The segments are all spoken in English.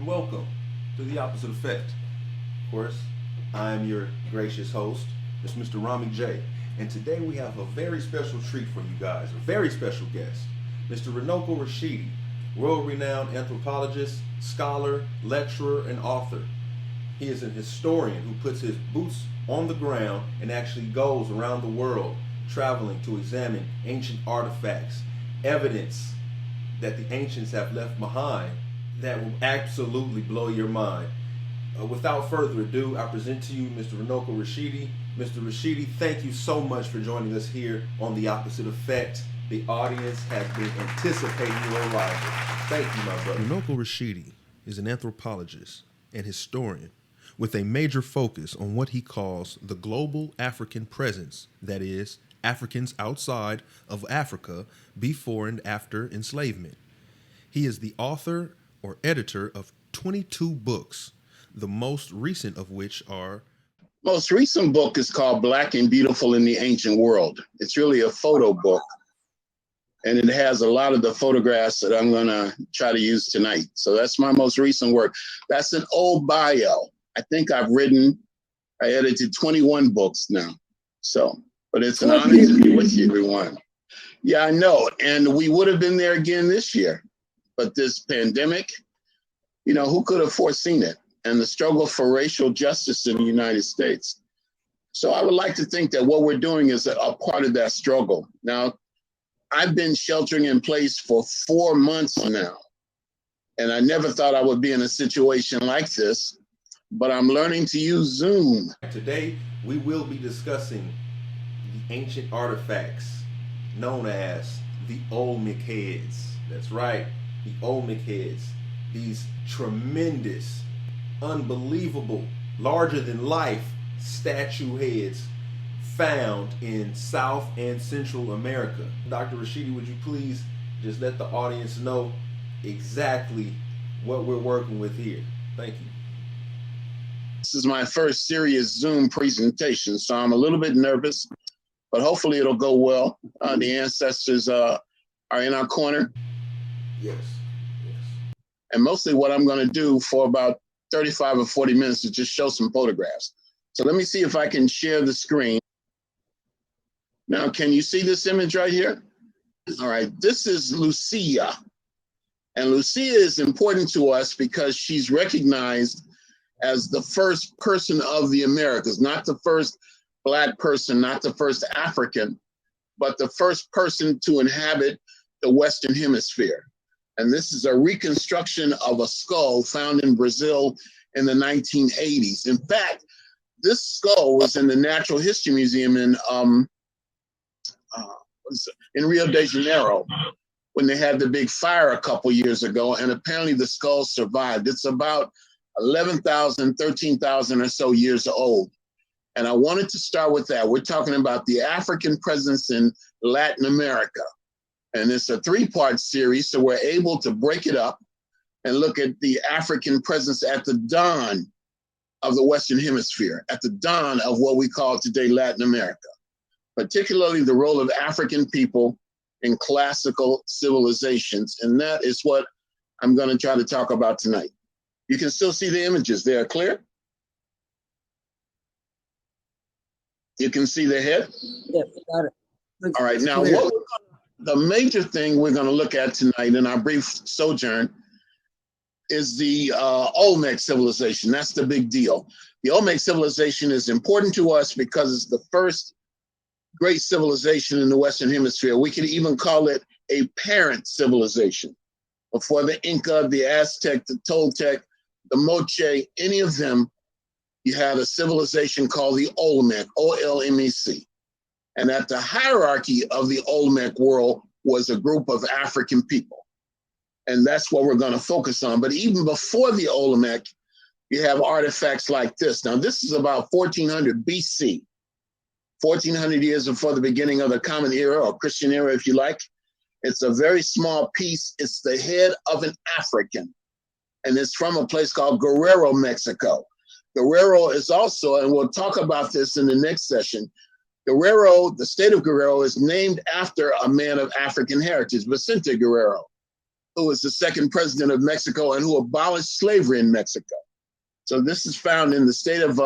and welcome to The Opposite Effect. Of course, I'm your gracious host, it's Mr. Rami J, and today we have a very special treat for you guys, a very special guest, Mr. Runoko Rashidi, world-renowned anthropologist, scholar, lecturer, and author. He is an historian who puts his boots on the ground and actually goes around the world traveling to examine ancient artifacts, evidence that the ancients have left behind that will absolutely blow your mind. Without further ado, I present to you Mr. Runoko Rashidi. Mr. Rashidi, thank you so much for joining us here on The Opposite Effect. The audience has been anticipating your arrival. Thank you, my brother. Runoko Rashidi is an anthropologist and historian with a major focus on what he calls the global African presence, that is, Africans outside of Africa before and after enslavement. He is the author or editor of 22 books, the most recent of which are... Most recent book is called Black and Beautiful in the Ancient World. It's really a photo book, and it has a lot of the photographs that I'm gonna try to use tonight. So that's my most recent work. That's an old bio. I think I edited 21 books now. So, but it's an honor to be with you, everyone. Yeah, I know. And we would have been there again this year. But this pandemic, who could have foreseen it? And the struggle for racial justice in the United States. So I would like to think that what we're doing is a part of that struggle. Now, I've been sheltering in place for 4 months now. And I never thought I would be in a situation like this, but I'm learning to use Zoom. Today, we will be discussing the ancient artifacts known as the Olmec Heads. That's right, the Olmec Heads. These tremendous, unbelievable, larger than life statue heads found in South and Central America. Dr. Rashidi, would you please just let the audience know exactly what we're working with here? Thank you. This is my first serious Zoom presentation, so I'm a little bit nervous, but hopefully it'll go well. The ancestors are in our corner. Yes. And mostly what I'm going to do for about 35 or 40 minutes is just show some photographs. So let me see if I can share the screen. Now, can you see this image right here? All right, this is Lucia. And Lucia is important to us because she's recognized as the first person of the Americas, not the first Black person, not the first African, but the first person to inhabit the Western Hemisphere. And this is a reconstruction of a skull found in Brazil in the 1980s. In fact, this skull was in the Natural History Museum in Rio de Janeiro when they had the big fire a couple years ago, and apparently the skull survived. It's about 11,000, 13,000 or so years old. And I wanted to start with that. We're talking about the African presence in Latin America. And it's a 3-part series, so we're able to break it up and look at the African presence at the dawn of the Western Hemisphere, at the dawn of what we call today Latin America, particularly the role of African people in classical civilizations. And that is what I'm going to try to talk about tonight. You can still see the images. They are clear? You can see the head? Yes, got it. All right, now the major thing we're going to look at tonight in our brief sojourn is the Olmec civilization. That's the big deal. The Olmec civilization is important to us because it's the first great civilization in the Western Hemisphere. We could even call it a parent civilization. Before the Inca, the Aztec, the Toltec, the Moche, any of them, you had a civilization called the Olmec, O-L-M-E-C. And at the hierarchy of the Olmec world was a group of African people. And that's what we're going to focus on. But even before the Olmec, you have artifacts like this. Now, this is about 1400 BC, 1400 years before the beginning of the Common Era, or Christian era, if you like. It's a very small piece. It's the head of an African. And it's from a place called Guerrero, Mexico. Guerrero is also, and we'll talk about this in the next session, Guerrero, the state of Guerrero, is named after a man of African heritage, Vicente Guerrero. who was the second president of Mexico and who abolished slavery in Mexico. So this is found in the state of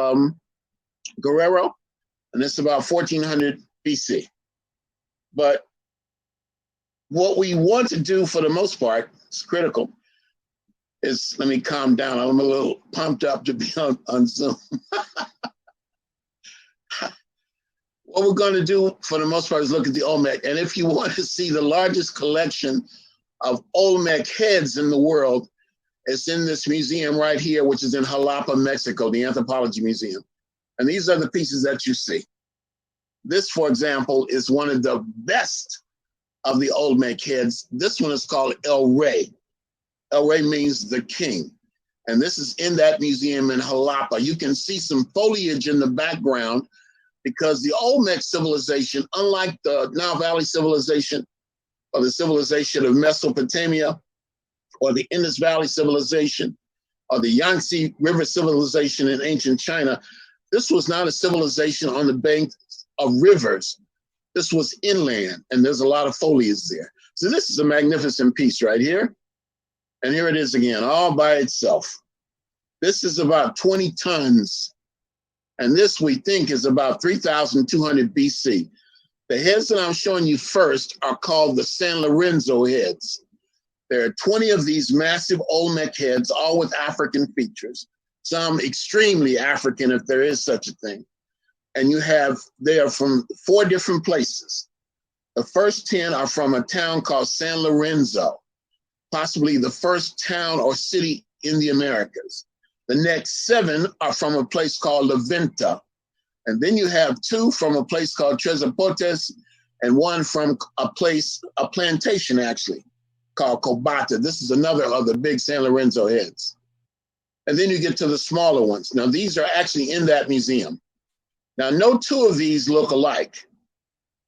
Guerrero, and it's about 1400 BC. But what we want to do for the most part, is critical, is, let me calm down. I'm a little pumped up to be on Zoom. What we're going to do for the most part is look at the Olmec. And if you want to see the largest collection of Olmec heads in the world, it's in this museum right here, which is in Jalapa, Mexico, the Anthropology Museum. And these are the pieces that you see. This, for example, is one of the best of the Olmec heads. This one is called El Rey. El Rey means the king. And this is in that museum in Jalapa. You can see some foliage in the background because the Olmec civilization, unlike the Nile Valley civilization or the civilization of Mesopotamia or the Indus Valley civilization or the Yangtze River civilization in ancient China, this was not a civilization on the banks of rivers. This was inland, and there's a lot of foliage there. So this is a magnificent piece right here. And here it is again, all by itself. This is about 20 tons. And this, we think, is about 3,200 BC. The heads that I'm showing you first are called the San Lorenzo heads. There are 20 of these massive Olmec heads, all with African features, some extremely African, if there is such a thing. And they are from 4 different places. The first 10 are from a town called San Lorenzo, possibly the first town or city in the Americas. The next 7 are from a place called La Venta. And then you have 2 from a place called Tres Zapotes and 1 from a plantation actually, called Cobata. This is another of the big San Lorenzo heads. And then you get to the smaller ones. Now, these are actually in that museum. Now, no 2 of these look alike.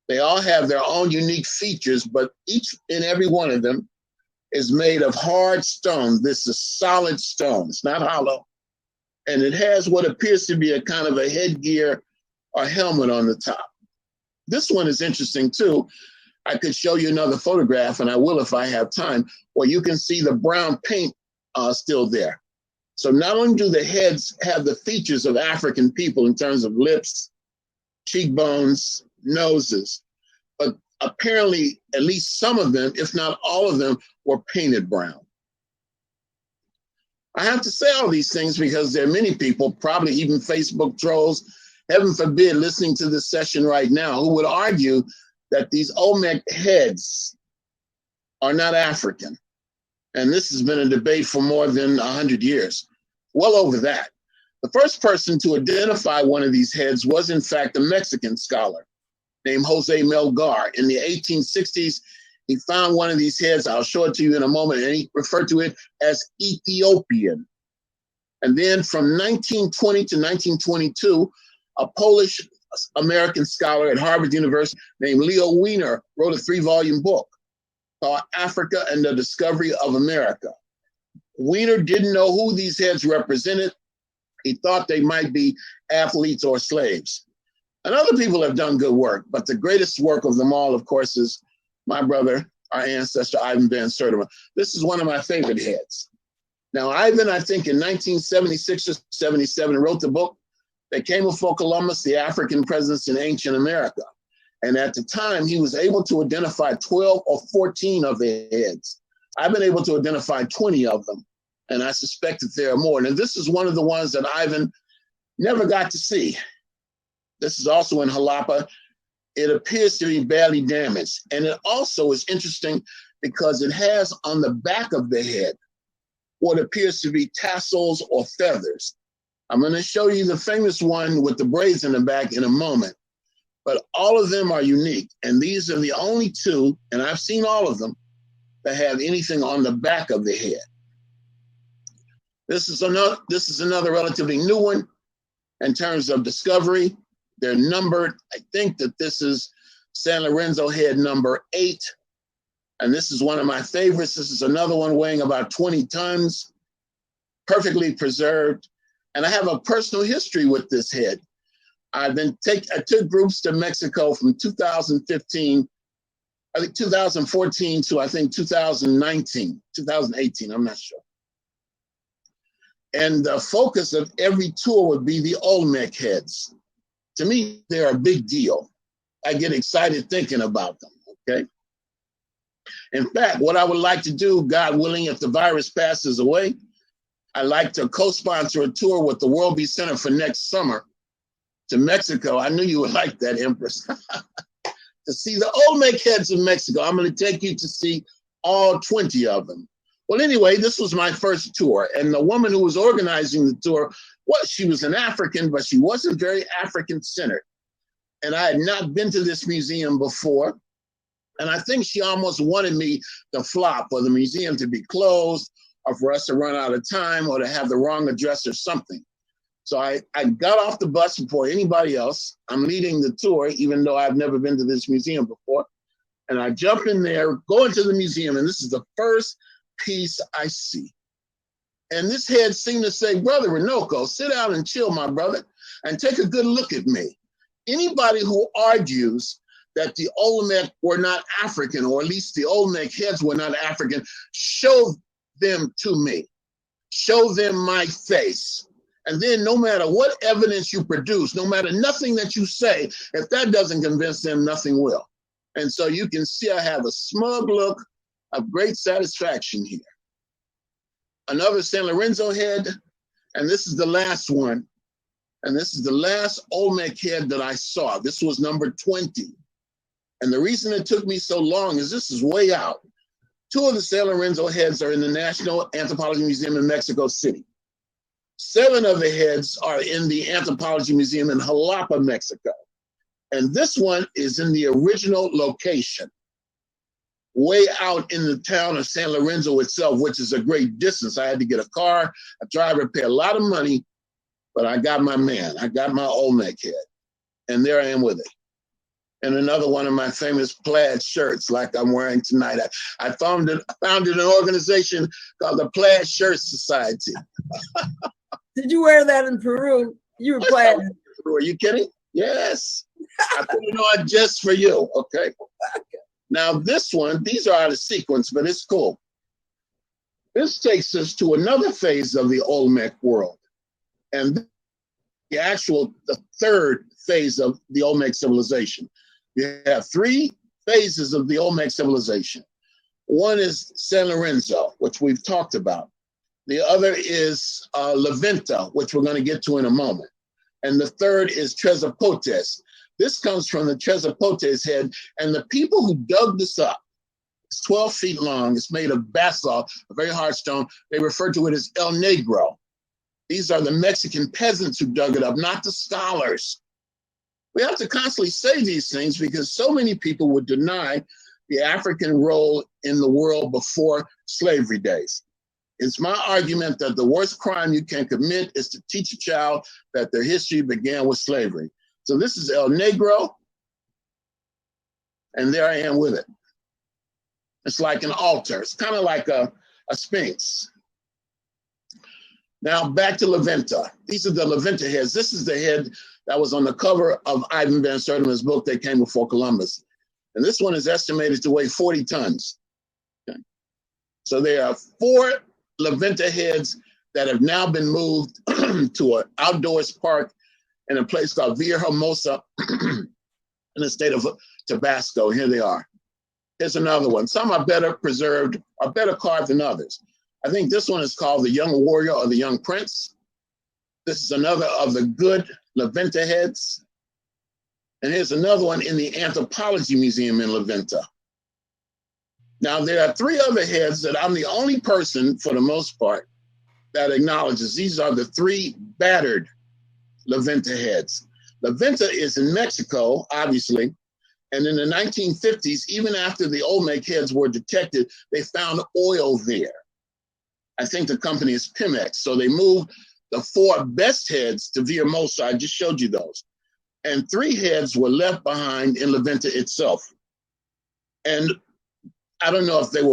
They all have their own unique features, but each and every one of them is made of hard stone. This is solid stone. It's not hollow. And it has what appears to be a kind of a headgear or helmet on the top. This one is interesting too. I could show you another photograph, and I will if I have time, where you can see the brown paint still there. So not only do the heads have the features of African people in terms of lips, cheekbones, noses, but apparently at least some of them, if not all of them, were painted brown. I have to say all these things because there are many people, probably even Facebook trolls, heaven forbid, listening to this session right now, who would argue that these Olmec heads are not African. And this has been a debate for more than 100 years, well over that. The first person to identify one of these heads was, in fact, a Mexican scholar named Jose Melgar. In the 1860s, he found one of these heads. I'll show it to you in a moment, and he referred to it as Ethiopian. And then from 1920 to 1922, a Polish-American scholar at Harvard University named Leo Wiener wrote a 3-volume book called Africa and the Discovery of America. Wiener didn't know who these heads represented. He thought they might be athletes or slaves. And other people have done good work, but the greatest work of them all, of course, is my brother, our ancestor, Ivan Van Sertima. This is one of my favorite heads. Now, Ivan, I think in 1976 or 77, wrote the book that came before Columbus, The African Presence in Ancient America. And at the time, he was able to identify 12 or 14 of the heads. I've been able to identify 20 of them, and I suspect that there are more. And this is one of the ones that Ivan never got to see. This is also in Jalapa. It appears to be badly damaged. And it also is interesting because it has on the back of the head what appears to be tassels or feathers. I'm going to show you the famous one with the braids in the back in a moment. But all of them are unique. And these are the only 2, and I've seen all of them, that have anything on the back of the head. This is another relatively new one in terms of discovery. They're numbered. I think that this is San Lorenzo head number 8. And this is one of my favorites. This is another one weighing about 20 tons, perfectly preserved. And I have a personal history with this head. I took groups to Mexico from 2015 I think 2014 to I think 2019, 2018, I'm not sure. And the focus of every tour would be the Olmec Heads. To me, they're a big deal. I get excited thinking about them, okay? In fact, what I would like to do, God willing, if the virus passes away, I'd like to co-sponsor a tour with the World Beach Center for next summer to Mexico. I knew you would like that, Empress. To see the Olmec Heads of Mexico. I'm going to take you to see all 20 of them. Well, anyway, this was my first tour, and the woman who was organizing the tour, well, she was an African, but she wasn't very African-centered. And I had not been to this museum before, and I think she almost wanted me to flop, or the museum to be closed, or for us to run out of time, or to have the wrong address or something. So I got off the bus before anybody else. I'm leading the tour, even though I've never been to this museum before. And I jump in there, go into the museum, and this is the first piece I see. And this head seemed to say, Brother Runoko, sit down and chill, my brother, and take a good look at me. Anybody who argues that the Olmec were not African, or at least the Olmec Heads were not African, show them to me. Show them my face. And then no matter what evidence you produce, no matter nothing that you say, if that doesn't convince them, nothing will. And so you can see I have a smug look of great satisfaction here. Another San Lorenzo head, and this is the last one. And this is the last Olmec head that I saw. This was number 20. And the reason it took me so long is this is way out. 2 of the San Lorenzo heads are in the National Anthropology Museum in Mexico City. 7 of the heads are in the Anthropology Museum in Jalapa, Mexico. And this one is in the original location, way out in the town of San Lorenzo itself, which is a great distance. I had to get a car, a driver, pay a lot of money, but I got my man. I got my Olmec head, and there I am with it. And another one of my famous plaid shirts, like I'm wearing tonight. I founded an organization called the Plaid Shirt Society. Did you wear that in Peru? You were plaid. Are you kidding? Yes. I put it on just for you, okay? Now this one, these are out of sequence, but it's cool. This takes us to another phase of the Olmec world. And the third phase of the Olmec civilization. You have 3 phases of the Olmec civilization. One is San Lorenzo, which we've talked about. The other is La Venta, which we're going to get to in a moment. And the third is Trezapotes. This comes from the Trezapotes head, and the people who dug this up, it's 12 feet long, it's made of basalt, a very hard stone. They refer to it as El Negro. These are the Mexican peasants who dug it up, not the scholars. We have to constantly say these things because so many people would deny the African role in the world before slavery days. It's my argument that the worst crime you can commit is to teach a child that their history began with slavery. So this is El Negro, and there I am with it. It's like an altar. It's kind of like a sphinx. Now back to La Venta. These are the La Venta heads. This is the head that was on the cover of Ivan Van Sertima's book, They Came Before Columbus. And this one is estimated to weigh 40 tons. Okay. So there are 4 La Venta heads that have now been moved to an outdoors park in a place called Villahermosa in the state of Tabasco. Here they are. Here's another one. Some are better preserved, are better carved than others. I think this one is called the Young Warrior or the Young Prince. This is another of the good La Venta heads. And here's another one in the Anthropology Museum in La Venta. Now, there are 3 other heads that I'm the only person, for the most part, that acknowledges. These are the 3 battered La Venta heads. La Venta is in Mexico, obviously. And in the 1950s, even after the Olmec heads were detected, they found oil there. I think the company is Pemex. So they moved the 4 best heads to Villahermosa. I just showed you those. And 3 heads were left behind in La Venta itself. And I don't know if they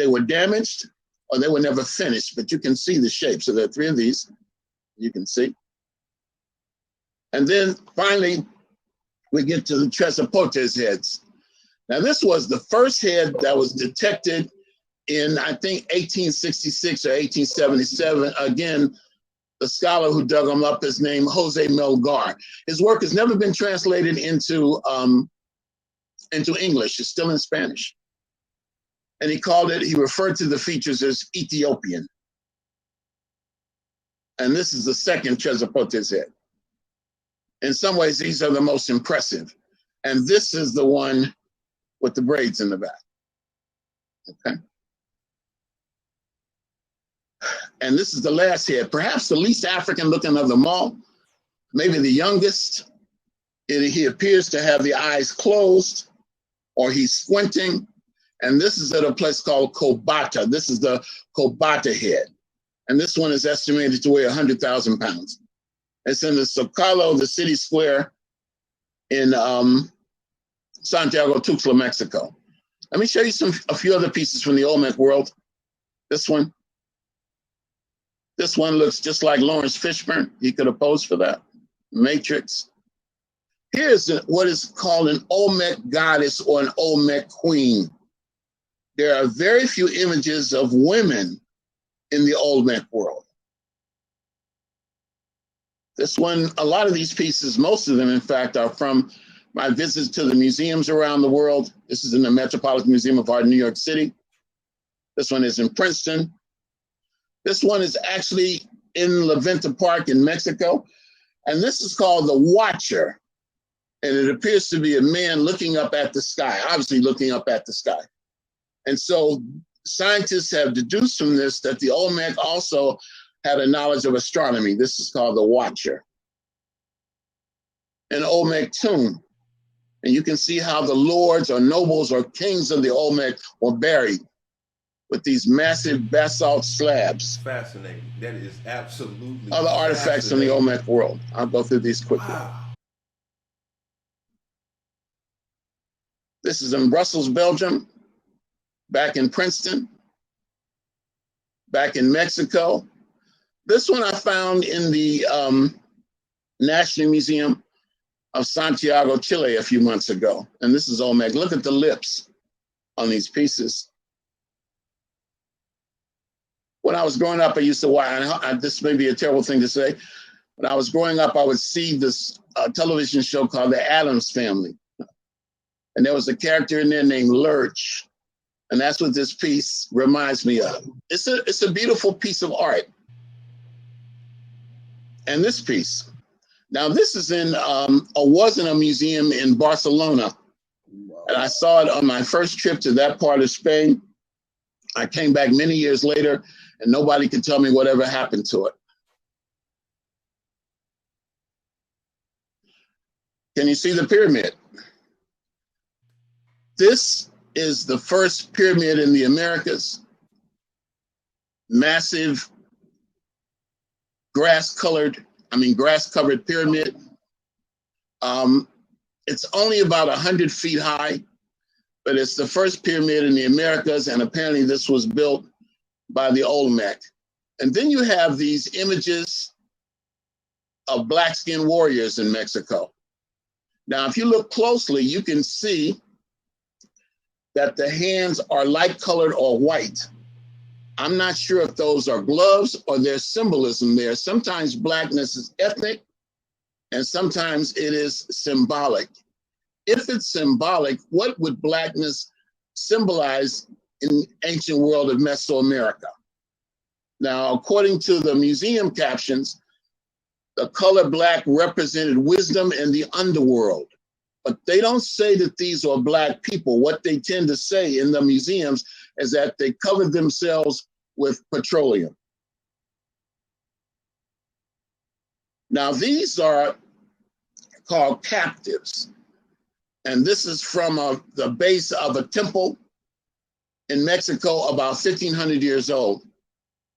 were damaged or they were never finished, but you can see the shape. So there are 3 of these, you can see. And then finally, we get to the Trezapotes heads. Now, this was the first head that was detected in, I think, 1866 or 1877. Again, the scholar who dug him up is named Jose Melgar. His work has never been translated into English. It's still in Spanish. And he referred to the features as Ethiopian. And this is the second Quetzalcoatl's head. In some ways, these are the most impressive. And this is the one with the braids in the back. Okay. And this is the last head, perhaps the least African looking of them all, maybe the youngest. He appears to have the eyes closed or he's squinting. And this is at a place called Kobata. This is the Kobata head. And this one is estimated to weigh 100,000 pounds. It's in the Zocalo, the city square in Santiago, Tuxtla, Mexico. Let me show you a few other pieces from the Olmec world. This one looks just like Lawrence Fishburne. He could have posed for that. Matrix. Here's what is called an Olmec goddess or an Olmec queen. There are very few images of women in the Olmec world. This one, a lot of these pieces, most of them, in fact, are from my visits to the museums around the world. This is in the Metropolitan Museum of Art in New York City. This one is in Princeton. This one is actually in La Venta Park in Mexico. And this is called the Watcher. And it appears to be a man looking up at the sky, obviously looking up at the sky. And so scientists have deduced from this that the Olmec also had a knowledge of astronomy. This is called the Watcher. An Olmec tomb. And you can see how the lords or nobles or kings of the Olmec were buried with these massive basalt slabs. Fascinating. That is absolutely other artifacts from the Olmec world. I'll go through these quickly. Wow. This is in Brussels, Belgium, back in Princeton, back in Mexico. This one I found in the National Museum of Santiago, Chile a few months ago. And this is Olmec. Look at the lips on these pieces. When I was growing up, I used to watch, this may be a terrible thing to say, when I was growing up, I would see this television show called The Addams Family. And there was a character in there named Lurch. And that's what this piece reminds me of. It's a beautiful piece of art. And this piece. Now this is was in a museum in Barcelona. And I saw it on my first trip to that part of Spain. I came back many years later and nobody could tell me whatever happened to it. Can you see the pyramid? This is the first pyramid in the Americas. Massive grass-covered pyramid. It's only about 100 feet high, but it's the first pyramid in the Americas, and apparently this was built by the Olmec. And then you have these images of black-skinned warriors in Mexico. Now, if you look closely, you can see that the hands are light-colored or white. I'm not sure if those are gloves or there's symbolism there. Sometimes blackness is ethnic, and sometimes it is symbolic. If it's symbolic, what would blackness symbolize in the ancient world of Mesoamerica? Now, according to the museum captions, the color black represented wisdom in the underworld. But they don't say that these are black people. What they tend to say in the museums is that they covered themselves with petroleum. Now, these are called captives. And this is from the base of a temple in Mexico, about 1,500 years old.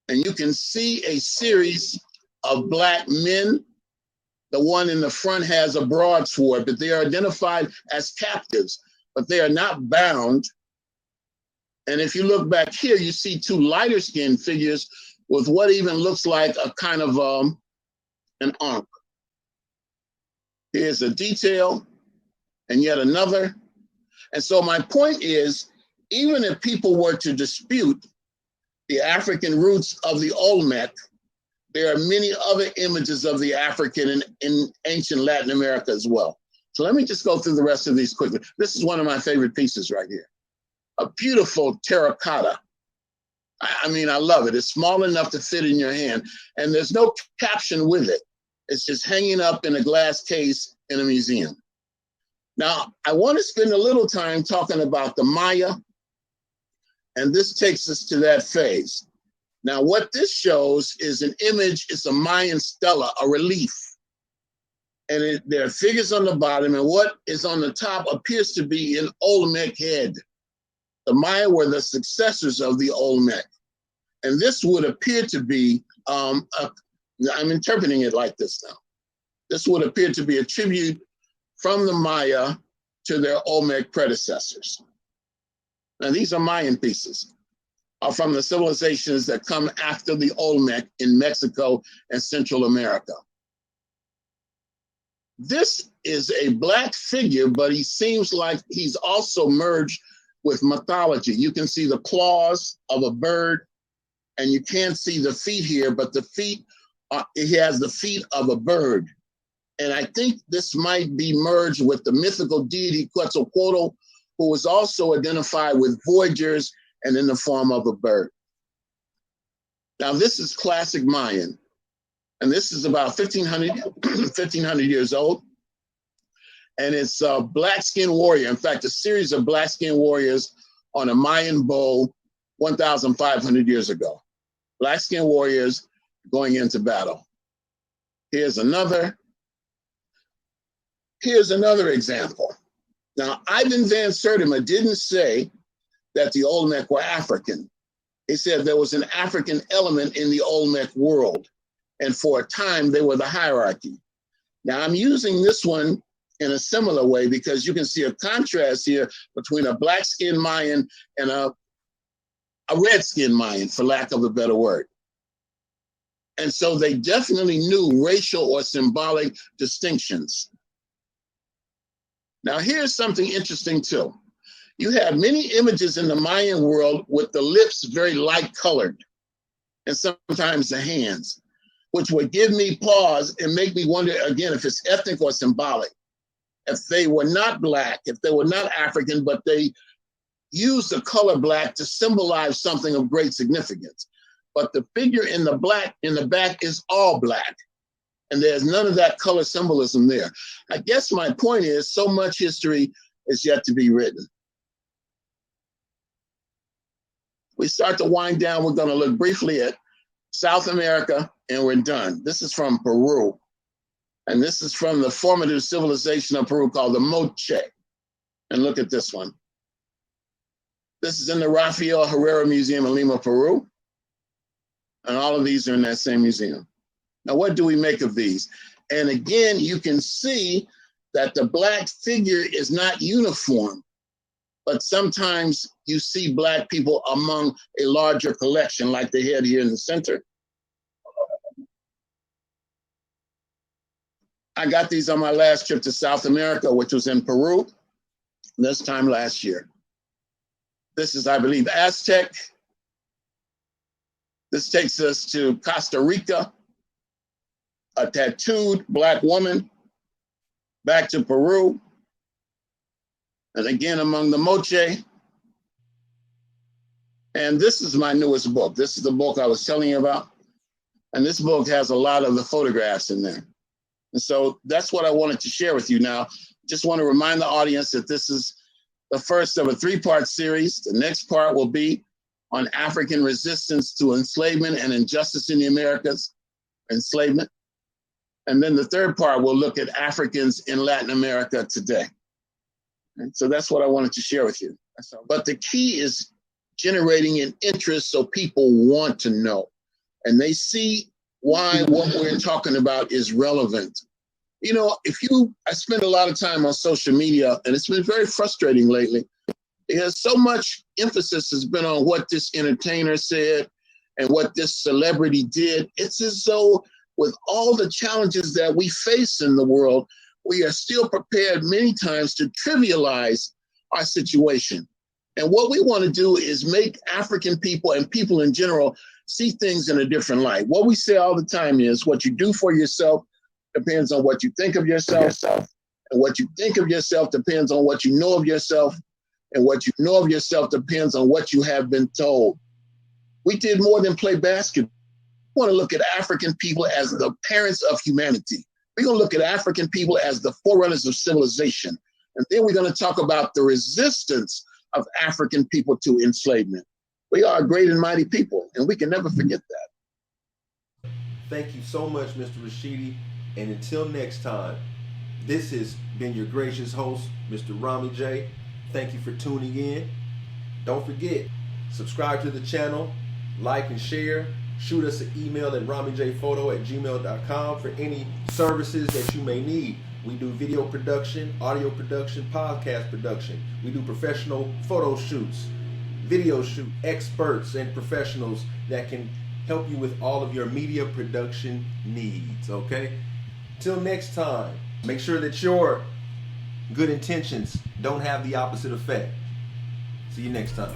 And you can see a series of black men. The one in the front has a broadsword, but they are identified as captives, but they are not bound. And if you look back here, you see two lighter skinned figures with what even looks like a kind of an ankh. Here's a detail and yet another. And so my point is, even if people were to dispute the African roots of the Olmec, there are many other images of the African in ancient Latin America as well. So let me just go through the rest of these quickly. This is one of my favorite pieces right here. A beautiful terracotta. I mean, I love it. It's small enough to fit in your hand, and there's no caption with it. It's just hanging up in a glass case in a museum. Now, I want to spend a little time talking about the Maya, and this takes us to that phase. Now, what this shows is an image, it's a Mayan stela, a relief. And there are figures on the bottom, and what is on the top appears to be an Olmec head. The Maya were the successors of the Olmec. And this would appear to be, I'm interpreting it like this now. This would appear to be a tribute from the Maya to their Olmec predecessors. Now, these are Mayan pieces, are from the civilizations that come after the Olmec in Mexico and Central America. This is a Black figure, but he seems like he's also merged with mythology. You can see the claws of a bird, and you can't see the feet here, but the feet, he has the feet of a bird. And I think this might be merged with the mythical deity Quetzalcoatl, who was also identified with voyagers and in the form of a bird. Now, this is classic Mayan, and this is about 1,500 years old. And it's a black-skinned warrior. In fact, a series of black-skinned warriors on a Mayan bow 1,500 years ago. Black-skinned warriors going into battle. Here's another example. Now, Ivan van Sertima didn't say that the Olmec were African. He said there was an African element in the Olmec world, and for a time they were the hierarchy. Now, I'm using this one in a similar way because you can see a contrast here between a black-skinned Mayan and a red-skinned Mayan, for lack of a better word. And so they definitely knew racial or symbolic distinctions. Now, here's something interesting too. You have many images in the Mayan world with the lips very light colored, and sometimes the hands, which would give me pause and make me wonder again if it's ethnic or symbolic. If they were not Black, if they were not African, but they used the color Black to symbolize something of great significance. But the figure in the back is all Black. And there's none of that color symbolism there. I guess my point is so much history is yet to be written. We start to wind down. We're going to look briefly at South America, and we're done. This is from Peru. And this is from the formative civilization of Peru called the Moche. And look at this one. This is in the Rafael Herrera Museum in Lima, Peru. And all of these are in that same museum. Now, what do we make of these? And again, you can see that the Black figure is not uniform, but sometimes you see Black people among a larger collection, like the head here in the center. I got these on my last trip to South America, which was in Peru, this time last year. This is, I believe, Aztec. This takes us to Costa Rica, a tattooed Black woman, back to Peru, and again among the Moche. And this is my newest book. This is the book I was telling you about. And this book has a lot of the photographs in there. And so that's what I wanted to share with you now. Just want to remind the audience that this is the first of a 3-part series. The next part will be on African resistance to enslavement and injustice in the Americas, enslavement. And then the third part will look at Africans in Latin America today. And so that's what I wanted to share with you. But the key is generating an interest so people want to know. And they see why what we're talking about is relevant. You know, I spend a lot of time on social media, and it's been very frustrating lately because so much emphasis has been on what this entertainer said and what this celebrity did. It's as though with all the challenges that we face in the world, we are still prepared many times to trivialize our situation. And what we want to do is make African people and people in general see things in a different light. What we say all the time is what you do for yourself depends on what you think of yourself. And what you think of yourself depends on what you know of yourself. And what you know of yourself depends on what you have been told. We did more than play basketball. We want to look at African people as the parents of humanity. We're going to look at African people as the forerunners of civilization. And then we're going to talk about the resistance of African people to enslavement. We are a great and mighty people, and we can never forget that. Thank you so much, Mr. Rashidi. And until next time, this has been your gracious host, Mr. Rami J. Thank you for tuning in. Don't forget, subscribe to the channel, like and share. Shoot us an email at ramijphoto@gmail.com for any services that you may need. We do video production, audio production, podcast production. We do professional photo shoots, video shoot, experts and professionals that can help you with all of your media production needs, okay? Till next time, make sure that your good intentions don't have the opposite effect. See you next time.